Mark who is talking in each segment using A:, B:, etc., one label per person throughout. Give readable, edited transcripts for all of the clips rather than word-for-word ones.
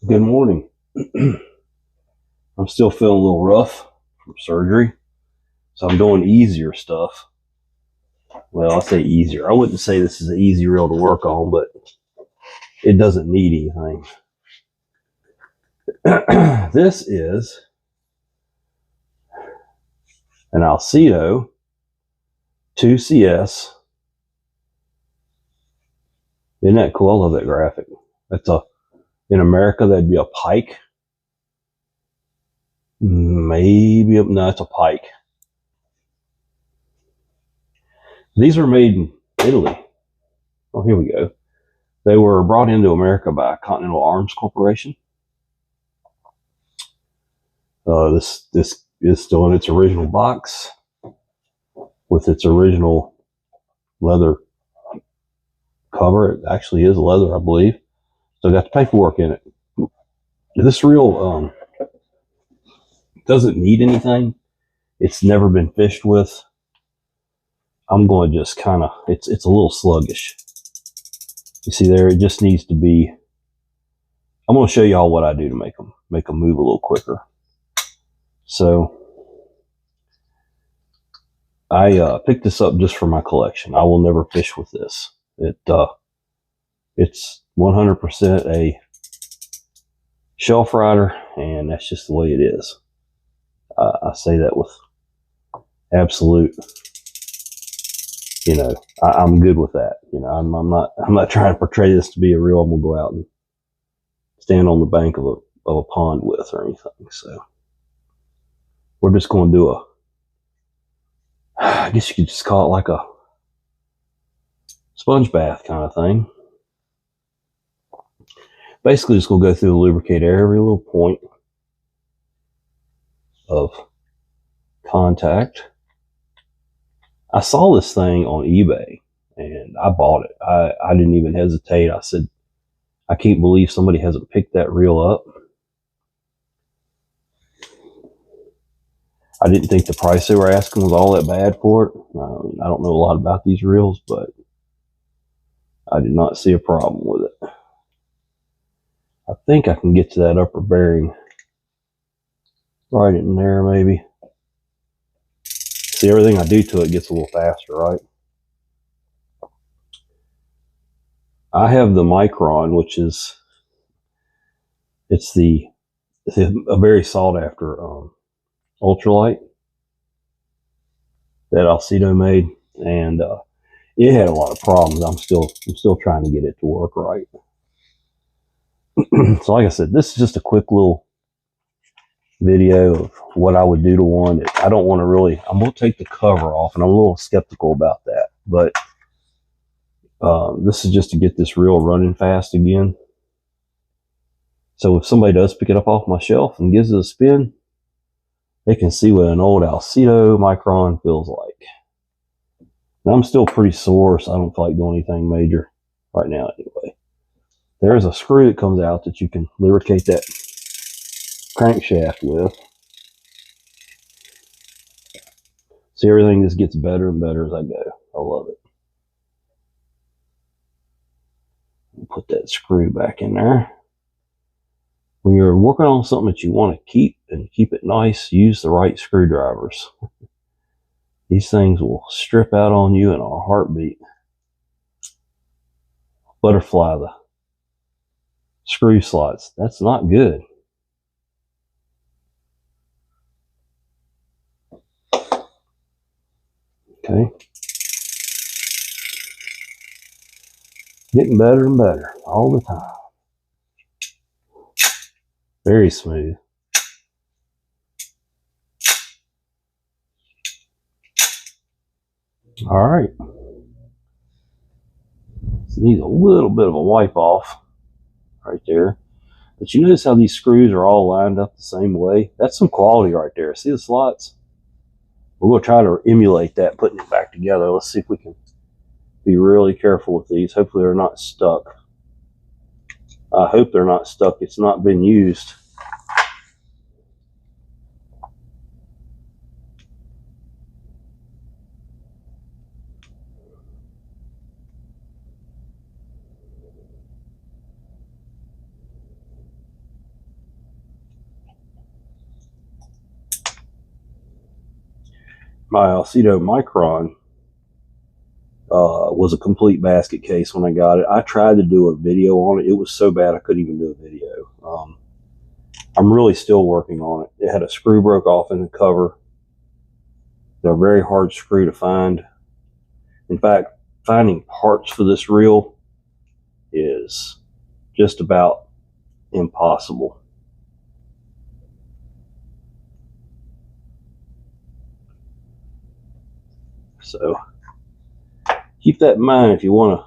A: Good morning. I'm still feeling a little rough from surgery, so I'm doing easier stuff. Well, I say easier. I wouldn't say this is an easy reel to work on, but it doesn't need anything. This is an Alcedo 2CS. Isn't that cool? I love that graphic. In America, that'd be a pike. Maybe, no, it's a pike. These were made in Italy. Oh, here we go. They were brought into America by Continental Arms Corporation. This is still in its original box with its original leather cover. It actually is leather, I believe. So got the paperwork in it. This reel doesn't need anything. It's never been fished with. I'm going to just kind of, it's a little sluggish. You see there, it just needs to be, I'm going to show y'all what I do to make them move a little quicker. So I picked this up just for my collection. I will never fish with this. It's 100% a shelf rider, and that's just the way it is. I say that with absolute, I'm good with that. I'm not trying to portray this to be a reel I'm gonna go out and stand on the bank of a pond with or anything. So we're just going to do I guess you could just call it like a sponge bath kind of thing. Basically, just going to go through and lubricate every little point of contact. I saw this thing on eBay and I bought it. I didn't even hesitate. I said, I can't believe somebody hasn't picked that reel up. I didn't think the price they were asking was all that bad for it. I don't know a lot about these reels, but I did not see a problem with it. I think I can get to that upper bearing right in there, maybe. See, everything I do to it gets a little faster, right? I have the Micron, which is it's a very sought after ultralight that Alcedo made, and it had a lot of problems. I'm still trying to get it to work right. So like I said, this is just a quick little video of what I would do to one. I don't want to really, I'm going to take the cover off, and I'm a little skeptical about that, but this is just to get this reel running fast again. So if somebody does pick it up off my shelf and gives it a spin, they can see what an old Alcedo Micron feels like. Now, I'm still pretty sore, so I don't feel like doing anything major right now anyway. There's a screw that comes out that you can lubricate that crankshaft with. See, everything just gets better and better as I go. I love it. Put that screw back in there. When you're working on something that you want to keep it nice, use the right screwdrivers. These things will strip out on you in a heartbeat. Butterfly the screw slots. That's not good. Okay. Getting better and better all the time. Very smooth. All right. This needs a little bit of a wipe off right there. But you notice how these screws are all lined up the same way? That's some quality right there. See the slots? We're going to try to emulate that, putting it back together. Let's see if we can be really careful with these. Hopefully they're not stuck. I hope they're not stuck. It's not been used. My Alcedo Micron was a complete basket case when I got it. I tried to do a video on it. It was so bad I couldn't even do a video. I'm really still working on it. It had a screw broke off in the cover. They're a very hard screw to find. In fact, finding parts for this reel is just about impossible. So keep that in mind if you want to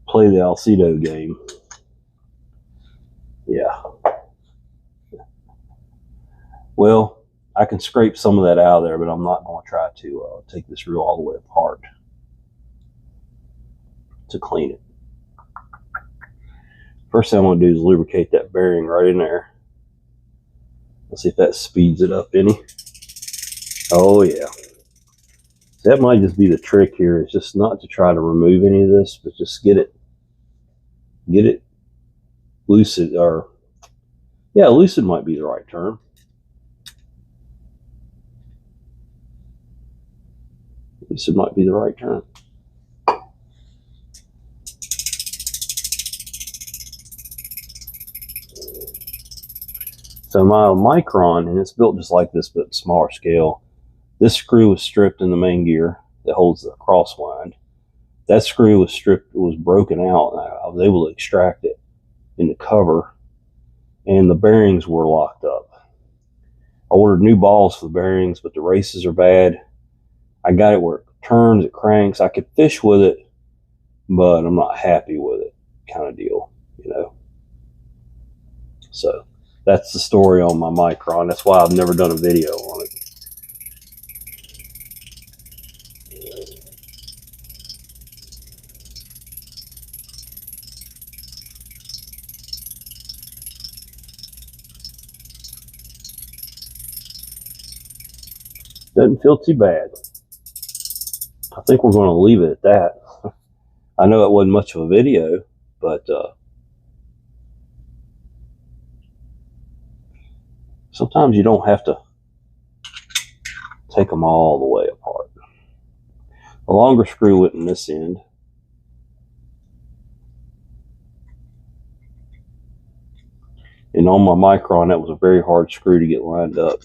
A: play the Alcedo game. Yeah. Well, I can scrape some of that out of there, but I'm not going to try to take this reel all the way apart to clean it. First thing I'm going to do is lubricate that bearing right in there. Let's see if that speeds it up any. Oh yeah. That might just be the trick here. It's just not to try to remove any of this, but just get it lucid, or yeah, lucid might be the right term. Lucid might be the right term. So my Micron, and it's built just like this, but smaller scale. This screw was stripped in the main gear that holds the crosswind. That screw was stripped, it was broken out, and I was able to extract it in the cover, and the bearings were locked up. I ordered new balls for the bearings, but the races are bad. I got it where it turns, it cranks. I could fish with it, but I'm not happy with it, kind of deal, you know. So that's the story on my Micron. That's why I've never done a video on it. Doesn't feel too bad. I think we're going to leave it at that. I know it wasn't much of a video, but sometimes you don't have to take them all the way apart. The longer screw went in this end. And on my Micron, that was a very hard screw to get lined up.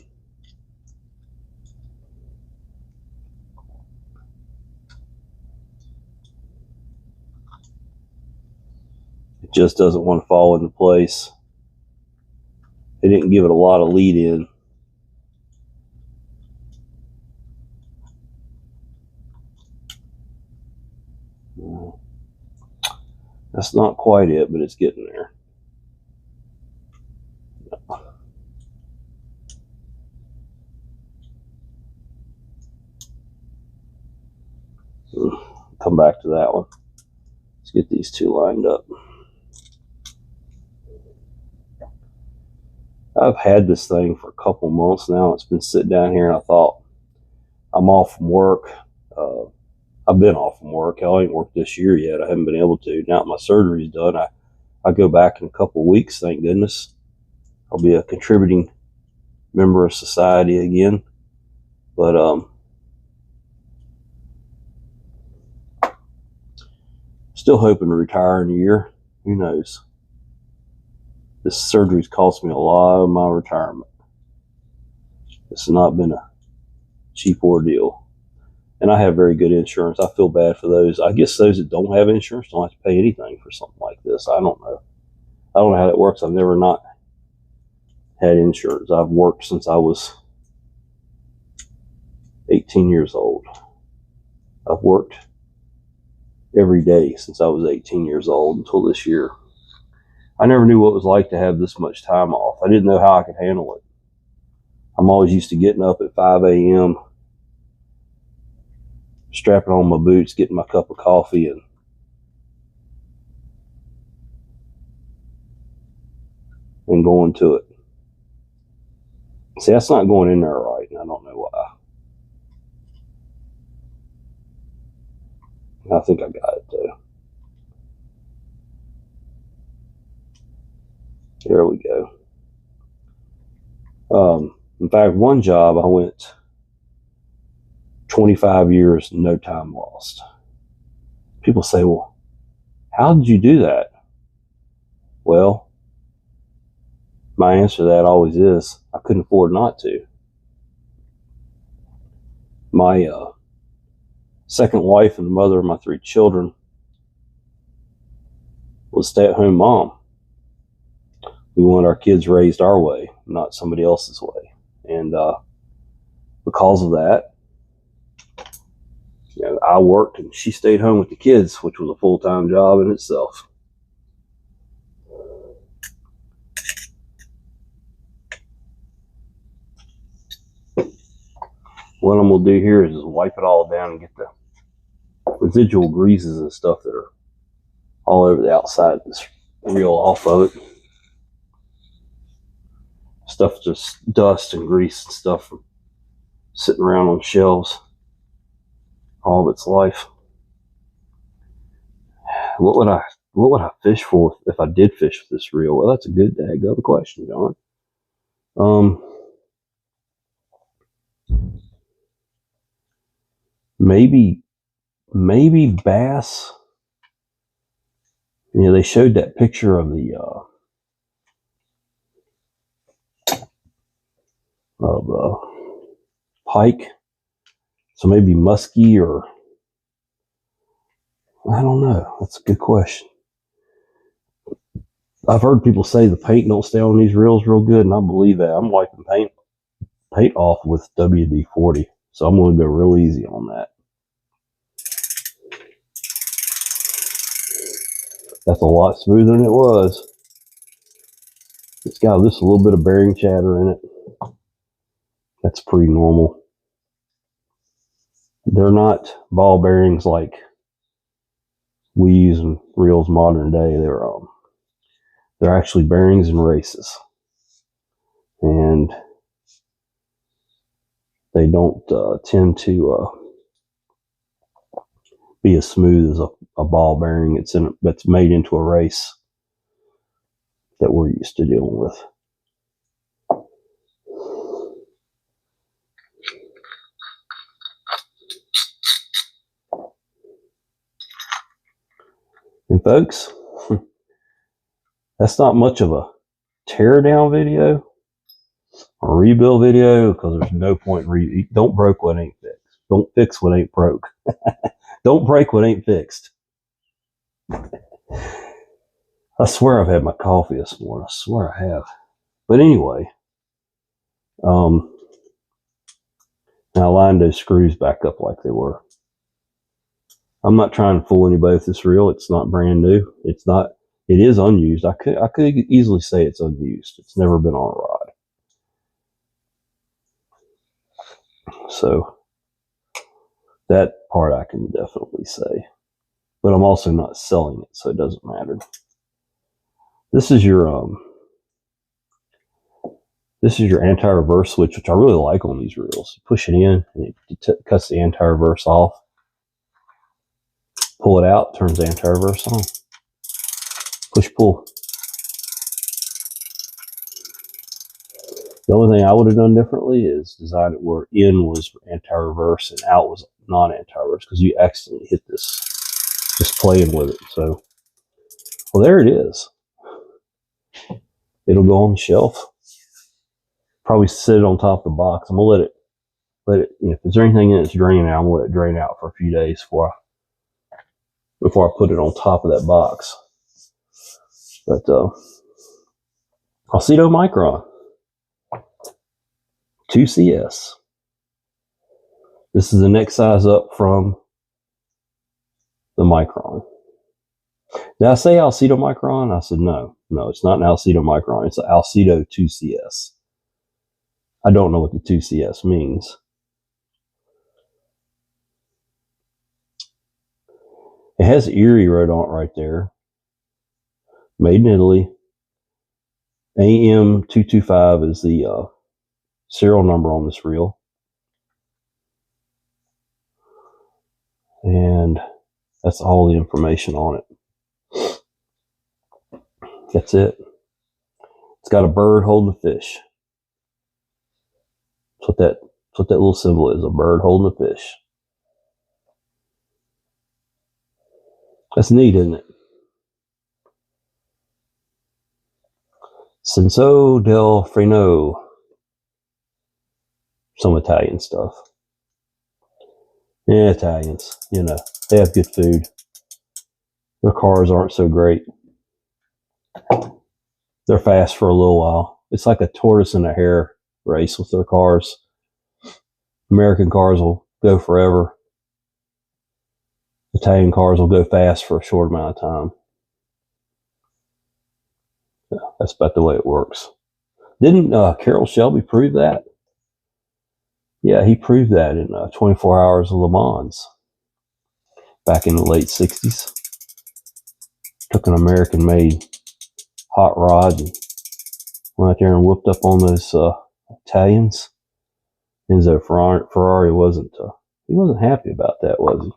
A: It just doesn't want to fall into place. They didn't give it a lot of lead in. That's not quite it, but it's getting there. Come back to that one. Let's get these two lined up. I've had this thing for a couple months now. It's been sitting down here, and I thought, I'm off from work. I've been off from work. I ain't worked this year yet. I haven't been able to. Now that my surgery's done, I go back in a couple of weeks, thank goodness. I'll be a contributing member of society again. But still hoping to retire in a year. Who knows? This surgery's cost me a lot of my retirement. It's not been a cheap ordeal. And I have very good insurance. I feel bad for those. I guess those that don't have insurance don't have to pay anything for something like this. I don't know. I don't know how that works. I've never not had insurance. I've worked since I was 18 years old. I've worked every day since I was 18 years old until this year. I never knew what it was like to have this much time off. I didn't know how I could handle it. I'm always used to getting up at 5 a.m., strapping on my boots, getting my cup of coffee, and going to it. See, that's not going in there right, and I don't know why. I think I got it, though. There we go. In fact, one job I went 25 years, no time lost. People say, well, how did you do that? Well, my answer to that always is, I couldn't afford not to. My second wife and the mother of my 3 children was a stay-at-home mom. We wanted our kids raised our way, not somebody else's way. And because of that, I worked and she stayed home with the kids, which was a full-time job in itself. What I'm going to do here is just wipe it all down and get the residual greases and stuff that are all over the outside of this reel off of it. Stuff, just dust and grease and stuff from sitting around on shelves all of its life. What would I fish for if I did fish with this reel? Well, that's a good daggone question, John. Maybe bass. They showed that picture of the pike. So maybe muskie, or I don't know. That's a good question. I've heard people say the paint don't stay on these reels real good, and I believe that. I'm wiping paint off with WD-40, so I'm going to go real easy on that. That's a lot smoother than it was. It's got just a little bit of bearing chatter in it. That's pretty normal. They're not ball bearings like we use in reels modern day. They're actually bearings and races, and they don't tend to be as smooth as a ball bearing that's made into a race that we're used to dealing with. And folks, that's not much of a tear down video or rebuild video, because there's no point in don't broke what ain't fixed. Don't fix what ain't broke. Don't break what ain't fixed. I swear I've had my coffee this morning. I swear I have. But anyway, now I lined those screws back up like they were. I'm not trying to fool anybody with this reel. It's not brand new. It is unused. I could easily say it's unused. It's never been on a rod. So that part I can definitely say. But I'm also not selling it, so it doesn't matter. This is your anti-reverse switch, which I really like on these reels. You push it in, and it cuts the anti-reverse off. Pull it out, turns the anti-reverse on. Push, pull. The only thing I would have done differently is design it where in was anti-reverse and out was non-anti-reverse, because you accidentally hit this just playing with it. So, well, there it is. It'll go on the shelf. Probably sit it on top of the box. I'm gonna let it. If there's anything in it's draining out, I'm gonna let it drain out for a few days before I put it on top of that box. But Alcedo Micron 2CS. This is the next size up from the Micron. Did I say Alcedo Micron? I said no, it's not an Alcedo Micron. It's an Alcedo 2CS. I don't know what the 2CS means. It has Erie wrote on it right there. Made in Italy. AM225 is the serial number on this reel. And that's all the information on it. That's it. It's got a bird holding a fish. That's what that That's what that little symbol is, a bird holding a fish. That's neat, isn't it? Senso del Freno. Some Italian stuff. Yeah, Italians, you know, they have good food. Their cars aren't so great. They're fast for a little while. It's like a tortoise and a hare race with their cars. American cars will go forever. Italian cars will go fast for a short amount of time. Yeah, that's about the way it works. Didn't Carroll Shelby prove that? Yeah, he proved that in 24 Hours of Le Mans back in the late 60s. Took an American-made hot rod and went out there and whooped up on those Italians. Enzo Ferrari wasn't happy about that, was he?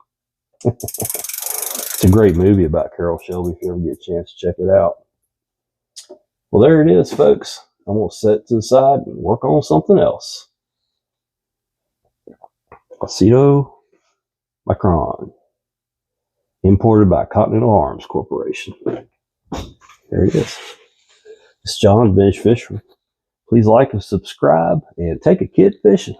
A: It's a great movie about Carroll Shelby if you ever get a chance to check it out. Well, there it is, folks. I'm going to set it to the side and work on something else. Alcedo Micron, imported by Continental Arms Corporation. There it is. It's John Bench Fisher. Please like and subscribe and take a kid fishing.